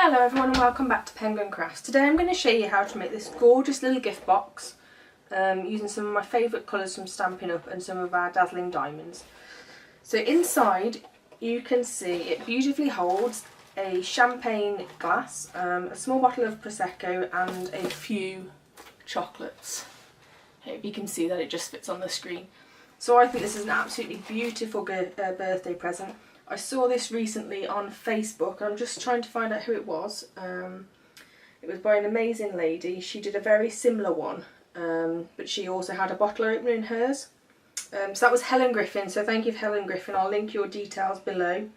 Hello everyone and welcome back to Penguin Crafts. Today I'm going to show you how to make this gorgeous little gift box using some of my favourite colours from Stampin Up and some of our dazzling diamonds. So inside you can see it beautifully holds a champagne glass, a small bottle of Prosecco and a few chocolates. Hope you can see that it just fits on the screen. So I think this is an absolutely beautiful birthday present. I saw this recently on Facebook. I'm just trying to find out who it was. It was by an amazing lady. She did a very similar one, but she also had a bottle opener in hers. So that was Helen Griffin, so thank you for Helen Griffin. I'll link your details below,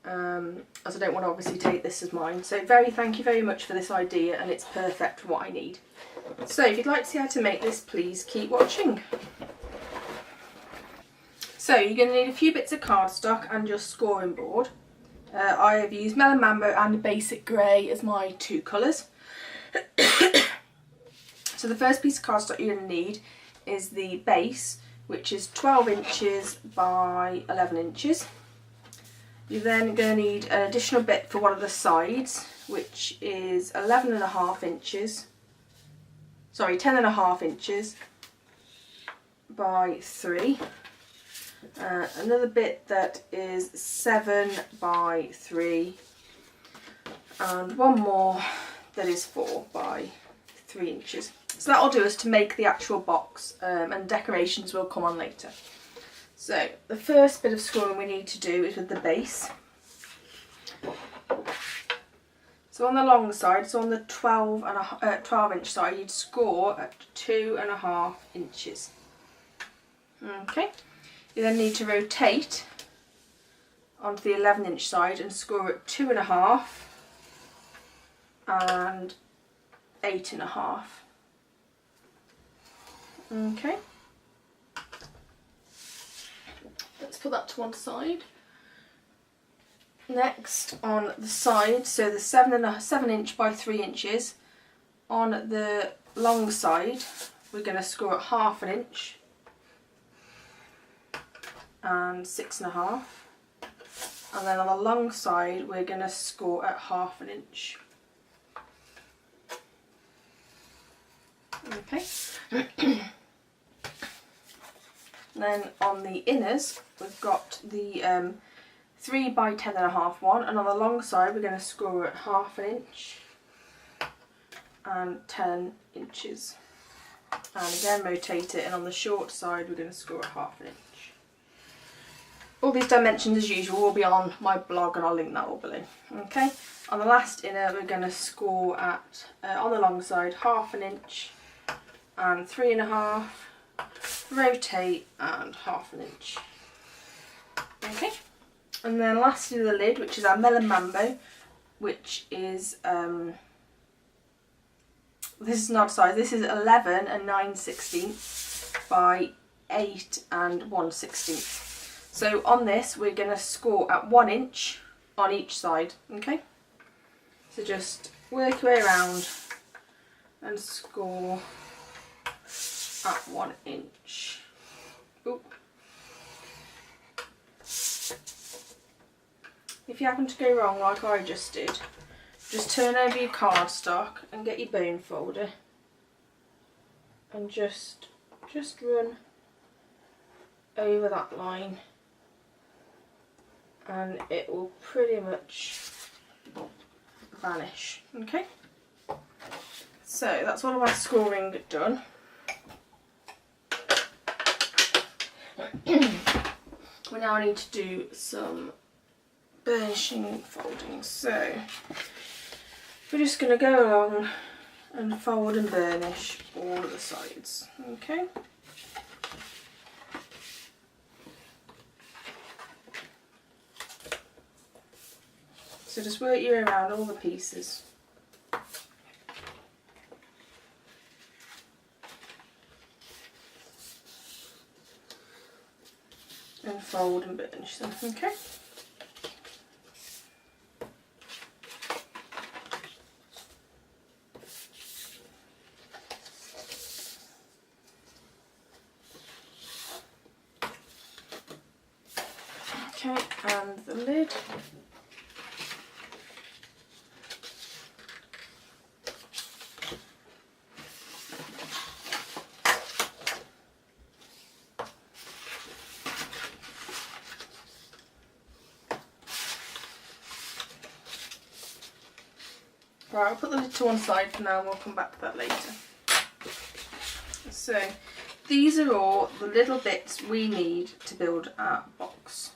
as I don't want to obviously take this as mine. So thank you very much for this idea, and it's perfect for what I need. So if you'd like to see how to make this, please keep watching. So you're going to need a few bits of cardstock and your scoring board. I have used Melon Mambo and Basic Grey as my two colours. So the first piece of cardstock you're going to need is the base, which is 12 inches by 11 inches. You're then going to need an additional bit for one of the sides, which is 11.5 inches. Sorry, 10.5 inches by 3. Another bit that is 7 by 3 and one more that is 4 by 3 inches. So that'll do us to make the actual box, and decorations will come on later. So the first bit of scoring we need to do is with the base. So on the long side, so on the 12 inch side, you'd score at 2.5 inches. Okay. You then need to rotate onto the 11 inch side and score at 2.5 and 8.5. Okay. Let's put that to one side. Next on the side, so the 7 inch by 3 inches, on the long side we're going to score at 1/2 inch. And 6.5, and then on the long side we're going to score at 1/2 inch. Okay. Then on the inners we've got the 3 by 10.5 one, and on the long side we're going to score at 1/2 inch and 10 inches. And again rotate it, and on the short side we're going to score at 1/2 inch. All these dimensions as usual will be on my blog, and I'll link that all below. Okay, on the last inner we're going to score at, on the long side, 1/2 inch and 3.5, rotate and 1/2 inch. Okay, and then lastly the lid, which is our Melon Mambo, which is, this is not size, this is 11 and 9/16 by 8 and 1/16. So on this we're going to score at 1 inch on each side, okay? So just work your way around and score at 1 inch. Oop. If you happen to go wrong like I just did, just turn over your cardstock and get your bone folder and just run over that line, and it will pretty much vanish. Okay, so that's all of our scoring done. We now need to do some burnishing folding, so we're just going to go along and fold and burnish all of the sides. Okay. So just work your way around all the pieces. And fold and burnish them, okay? Okay, and the lid. Right, I'll put the lid to one side for now and we'll come back to that later. So these are all the little bits we need to build our box.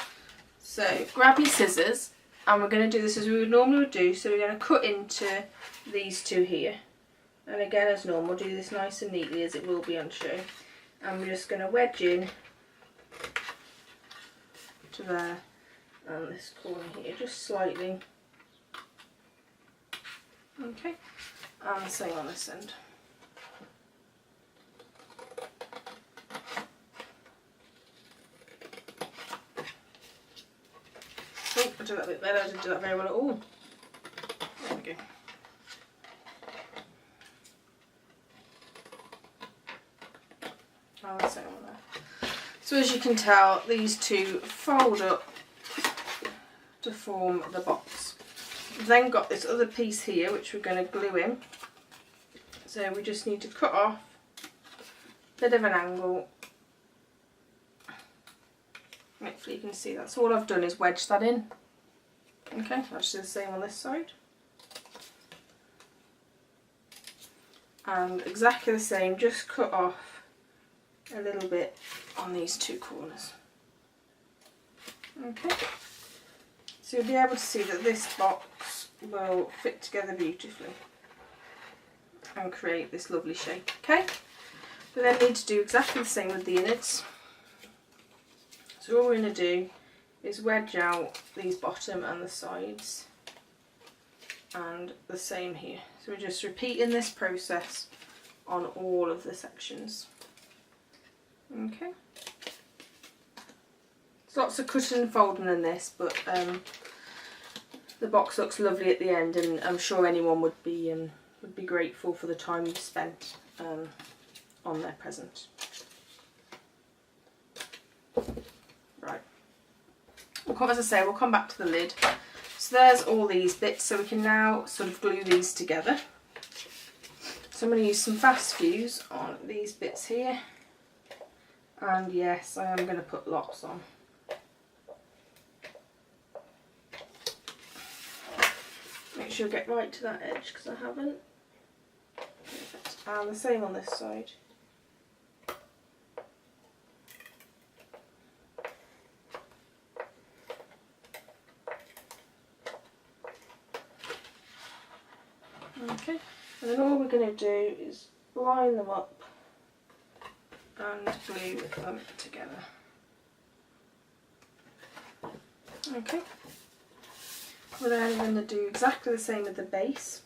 So grab your scissors and we're going to do this as we would normally do. So we're going to cut into these two here. And again, as normal, do this nice and neatly as it will be on show. And we're just going to wedge in to there and this corner here, just slightly. Okay, and the same on this end. Oh, I did that a bit better, I didn't do that very well at all. There we go. And the same on there. So as you can tell, these two fold up to form the box. We've then got this other piece here which we're going to glue in. So we just need to cut off a bit of an angle. Hopefully you can see that's all I've done is wedge that in. Okay, I'll just do the same on this side. And exactly the same, just cut off a little bit on these two corners. Okay. So you'll be able to see that this box will fit together beautifully and create this lovely shape. Okay, we then need to do exactly the same with the innards. So all we're going to do is wedge out these bottom and the sides, and the same here. So we're just repeating this process on all of the sections. Okay. There's lots of cutting and folding in this, but the box looks lovely at the end, and I'm sure anyone would be grateful for the time you've spent on their present. Right. As I say, we'll come back to the lid. So there's all these bits, so we can now sort of glue these together. So I'm going to use some fast fuse on these bits here, and yes, I am going to put lots on. Make sure I get right to that edge because I haven't. Perfect. And the same on this side. Okay, and then all we're going to do is line them up and glue them together. Okay, we're then going to do exactly the same with the base.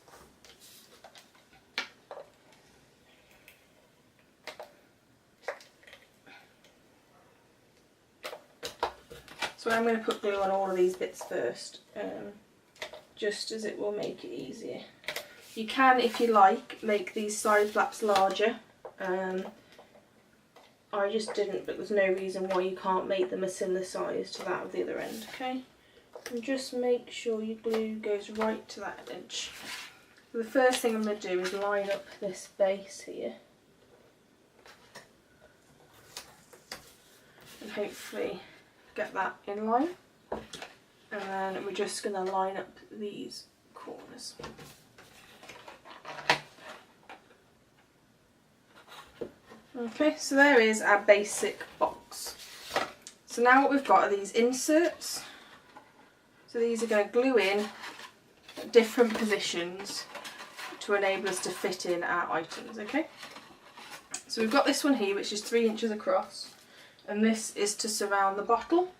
So I'm going to put glue on all of these bits first, just as it will make it easier. You can, if you like, make these side flaps larger. I just didn't, but there's no reason why you can't make them a similar size to that of the other end, okay? And just make sure your glue goes right to that edge. So the first thing I'm going to do is line up this base here. And hopefully get that in line. And then we're just going to line up these corners. Okay, so there is our basic box. So now what we've got are these inserts. So these are going to glue in at different positions to enable us to fit in our items, okay? So we've got this one here which is 3 inches across, and this is to surround the bottle.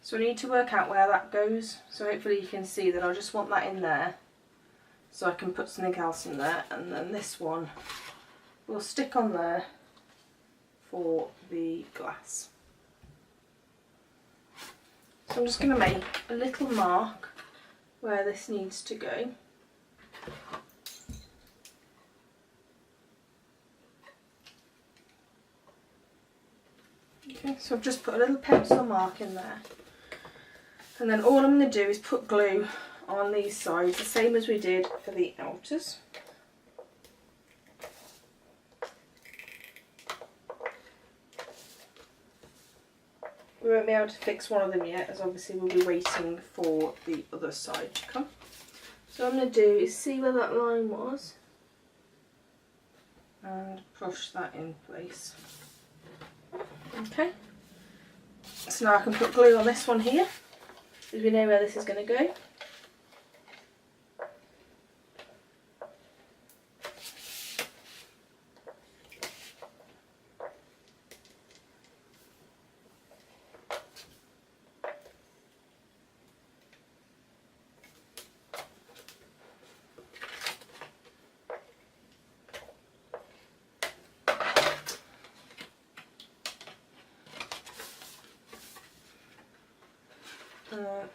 So I need to work out where that goes, so hopefully you can see that I just want that in there so I can put something else in there, and then this one will stick on there for the glass. So I'm just going to make a little mark where this needs to go. Okay, so I've just put a little pencil mark in there, and then all I'm going to do is put glue on these sides, the same as we did for the outers. We won't be able to fix one of them yet, as obviously we'll be waiting for the other side to come. So what I'm going to do is see where that line was and push that in place. Okay, so now I can put glue on this one here, because we know where this is going to go.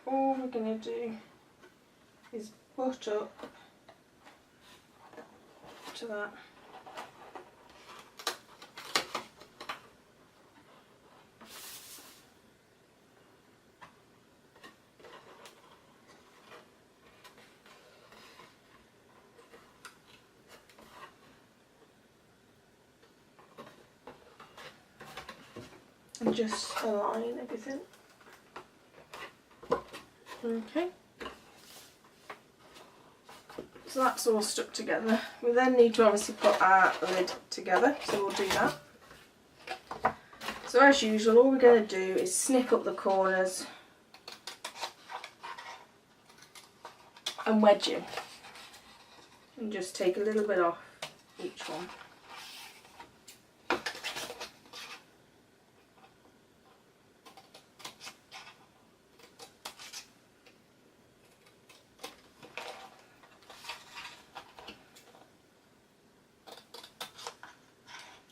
All we're going to do is butt up to that. And just align everything. Okay, so that's all stuck together. We then need to obviously put our lid together, so we'll do that. So as usual, all we're going to do is snip up the corners and wedge in, and just take a little bit off each one.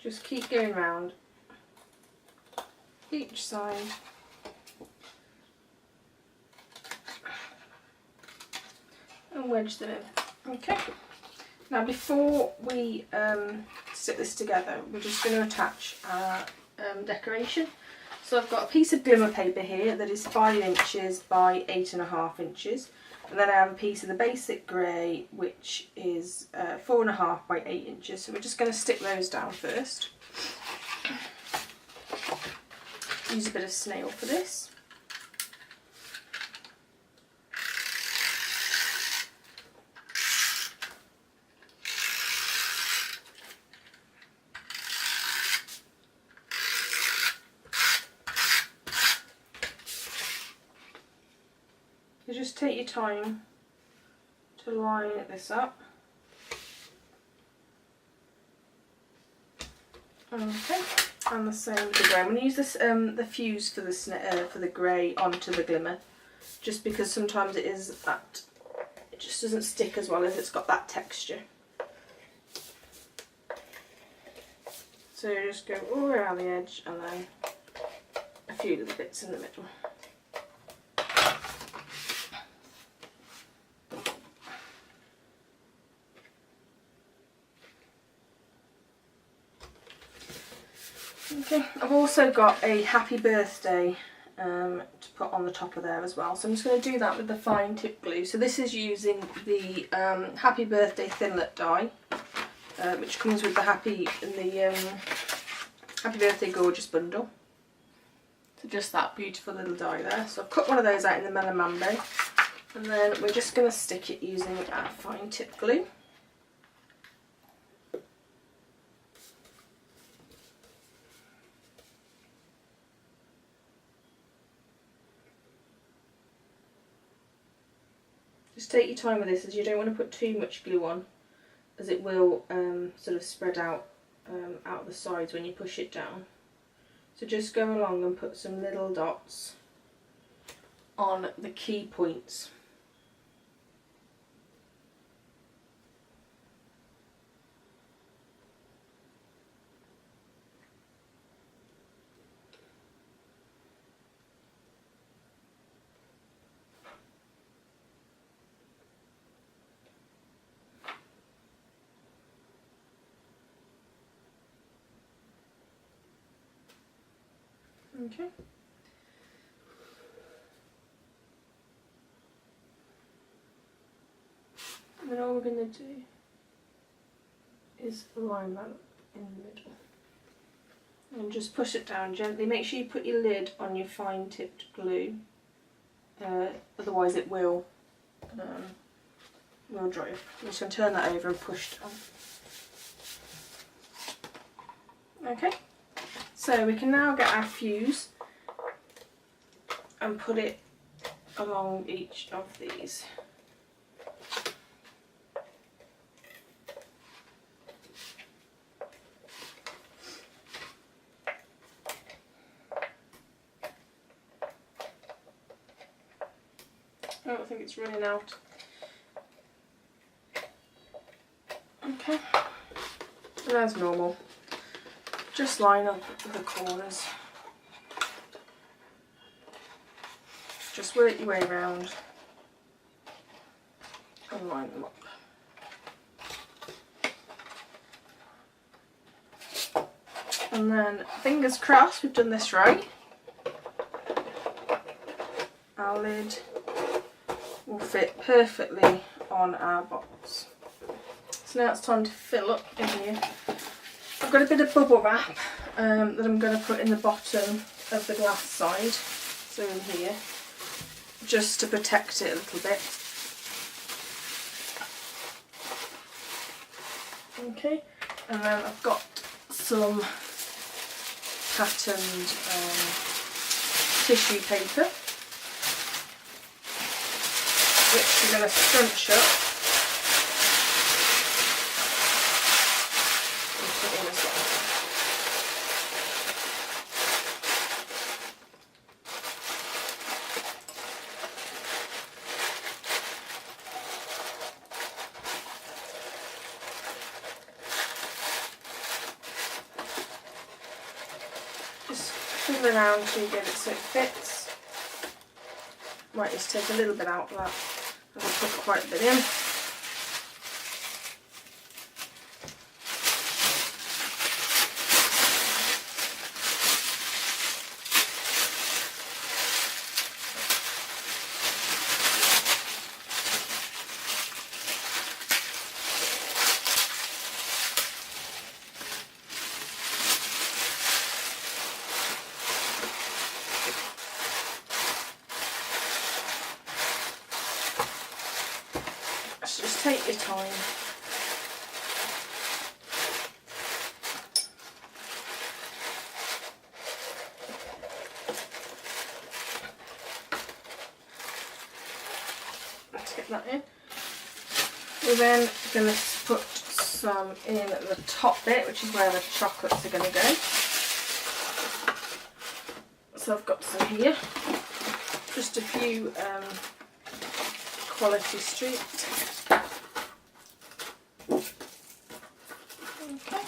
Just keep going round each side. And wedge them in. Okay. Now before we stick this together, we're just going to attach our decoration. So I've got a piece of glimmer paper here that is 5 inches by 8.5 inches. And then I have a piece of the basic grey, which is 4.5 by 8 inches. So we're just going to stick those down first. Use a bit of snail for this. So just take your time to line this up. Okay, and the same with the grey. I'm going to use this the fuse for the grey onto the glimmer, just because sometimes it just doesn't stick as well as it's got that texture. So just go all around the edge and then a few little bits in the middle. Okay, I've also got a happy birthday to put on the top of there as well, so I'm just going to do that with the fine tip glue. So this is using the happy birthday thinlet die, which comes with the happy birthday gorgeous bundle. So just that beautiful little die there. So I've cut one of those out in the Melon Mambo, and then we're just going to stick it using our fine tip glue. Just take your time with this, as you don't want to put too much glue on, as it will sort of spread out out the sides when you push it down. So just go along and put some little dots on the key points. Okay. And then all we're going to do is line that up in the middle. And just push it down gently. Make sure you put your lid on your fine tipped glue, otherwise it will will dry up. I'm just going to turn that over and push down. Okay, so we can now get our fuse and put it along each of these. Oh, I think it's running out. Okay, and as normal, just line up the corners. Just work your way around and line them up. And then, fingers crossed, we've done this right. Our lid will fit perfectly on our box. So now it's time to fill up in here. I've got a bit of bubble wrap that I'm going to put in the bottom of the glass side, so in here, just to protect it a little bit. Okay, and then I've got some patterned tissue paper, which we're going to scrunch up and put in as well. Just fiddle around until you get it so it fits. Might just take a little bit out of that. I'll put quite a bit in. Just take your time. Let's get that in. We're then going to put some in the top bit, which is where the chocolates are going to go. So I've got some here. Just a few quality street. Okay,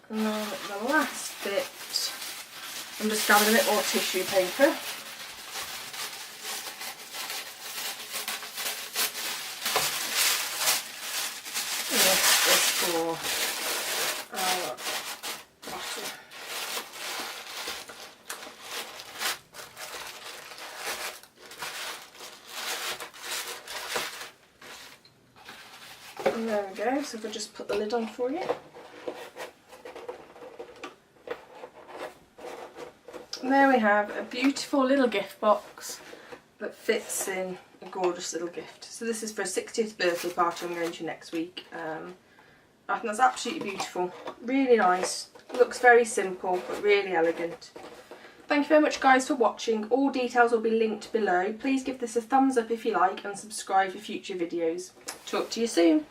and then the last bit, I'm just grabbing a bit more tissue paper. And this is for our bottom. And there we go, so if I just put the lid on for you. And there we have a beautiful little gift box that fits in a gorgeous little gift. So this is for a 60th birthday party I'm going to next week. I think that's absolutely beautiful, really nice, looks very simple but really elegant. Thank you very much guys for watching. All details will be linked below. Please give this a thumbs up if you like and subscribe for future videos. Talk to you soon.